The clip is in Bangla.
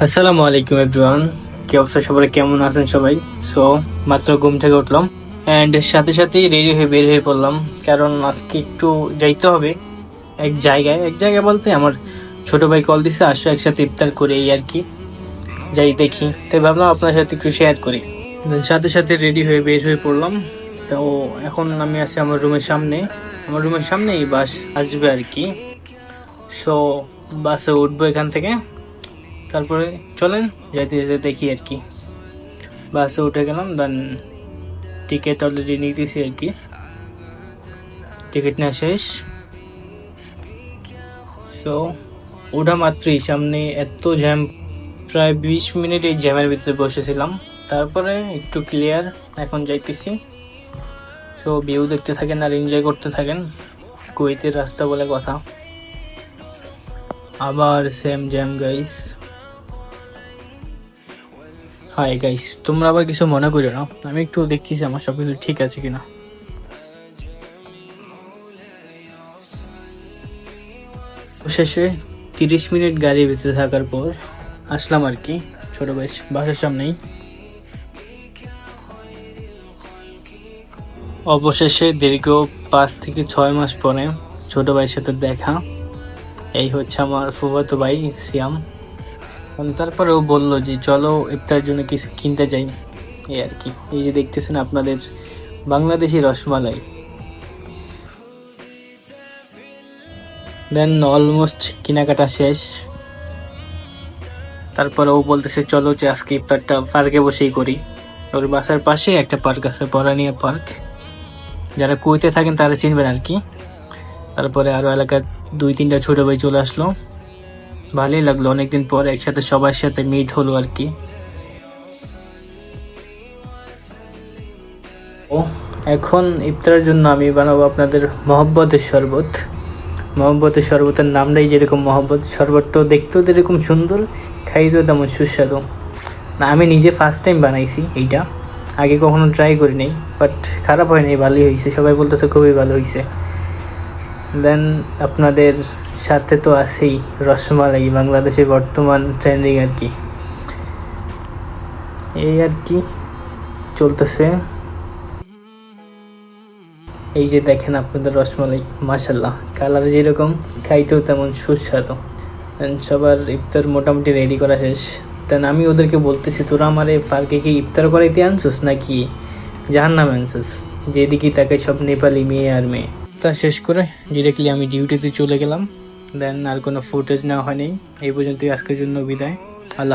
আসসালামু আলাইকুম এভরিওয়ান, কি অবস্থা সবার, কেমন আছেন সবাই? সো মাত্র ঘুম থেকে উঠলাম অ্যান্ড সাথে সাথেই রেডি হয়ে বের হয়ে পড়লাম, কারণ আজকে একটু যাইতে হবে এক জায়গায় বলতে আমার ছোট ভাই কল দিছে, আসো একসাথে ইফতার করে, এই আর কি। যাই দেখি, তাই ভাবলাম আপনার সাথে একটু শেয়ার করি। Then সাথে সাথে রেডি হয়ে বের হয়ে পড়লাম। তো এখন আমি আছি আমার রুমের সামনেই বাস আসবে আর কি। সো বাসে উঠবো এখান থেকে, তারপরে চলেন যাইতে যেতে দেখি আর কি। বাসে উঠে গেলাম, দেন টিকিট অলরেডি নিতেছি আর কি, টিকিট নেওয়া শেষ। সো ওঠা মাত্রই সামনে এত জ্যাম, প্রায় 20 মিনিট এই জ্যামের ভিতরে বসেছিলাম, তারপরে একটু ক্লিয়ার, এখন যাইতেছি। সো ভিউ দেখতে থাকেন আর এনজয় করতে থাকেন, কুয়েতের রাস্তা বলে কথা। আবার same jam guys. Hi guys, তোমরা আবার কিছু মনে করো না, আমি একটু দেখতেছি আমার সব কিছু ঠিক আছে কিনা। শেষে 30 মিনিট গাড়ির ভিতরে থাকার পর আসলাম আর কি ছোট ভাই বাসার সামনেই। অবশেষে দীর্ঘ 5 থেকে 6 মাস পরে ছোট ভাইয়ের সাথে দেখা। এই হচ্ছে আমার ফুফাতো ভাই সিয়াম। তারপরে ও বললো যে চলো ইফতার জন্য কিছু কিনতে যাই, এই আর কি। এই যে দেখতেছেন আপনাদের বাংলাদেশি রসমালাই। দেন অলমোস্ট কেনাকাটা শেষ, তারপরে ও বলতেছে চলো যে আজকে ইফতারটা পার্কে বসেই করি। ওর বাসার পাশে একটা পার্ক আছে, পরানিয়া পার্ক, যারা কুয়েতে থাকেন তারা চিনবেন আর কি। তারপরে আরো এলাকার 2-3টা ছোট ভাই চলে আসলো, ভালোই লাগলো, অনেকদিন পর একসাথে সবার সাথে মিট হলো আর কি। ও এখন ইফতারের জন্য আমি বানাবো আপনাদের মহব্বতের শরবত। মহব্বতের শরবতের নামটাই যেরকম মহব্বত, শরবতটাও দেখতেও যেরকম সুন্দর, খাইতেও তেমন সুস্বাদু। না, আমি নিজে ফার্স্ট টাইম বানাইছি এইটা, আগে কখনো ট্রাই করি নাই, বাট খারাপ হয় নাই, ভালোই হয়েছে, সবাই বলতেছে খুবই ভালো হয়েছে। দেন আপনাদের সাথে তো আছেই রসমালাই, বাংলাদেশে বর্তমান ট্রেন্ডিং আর কি। এই আর কি চলতেছে। এই যে দেখেন আপনাদের রসমালাই, মাশাল্লাহ, কালার যেরকম খাইতেও তেমন সুস্বাদু। দেন সবার ইফতার মোটামুটি রেডি করা শেষ। দেন আমি ওদেরকে বলতেছি, তোরা আমার এই পার্কে কি ইফতার করাইতে আনছিস নাকি জাহান্নামে আনছিস? যেদিকে তাকে সব নেপালি মেয়ে আর মেয়ে। তা শেষ করে ডিরেক্টলি আমি ডিউটিতে চলে গেলাম। দেন আর কোনো ফুটেজ নেওয়া হয়নি, এই পর্যন্তই আজকের জন্য বিদায়। আল্লাহ।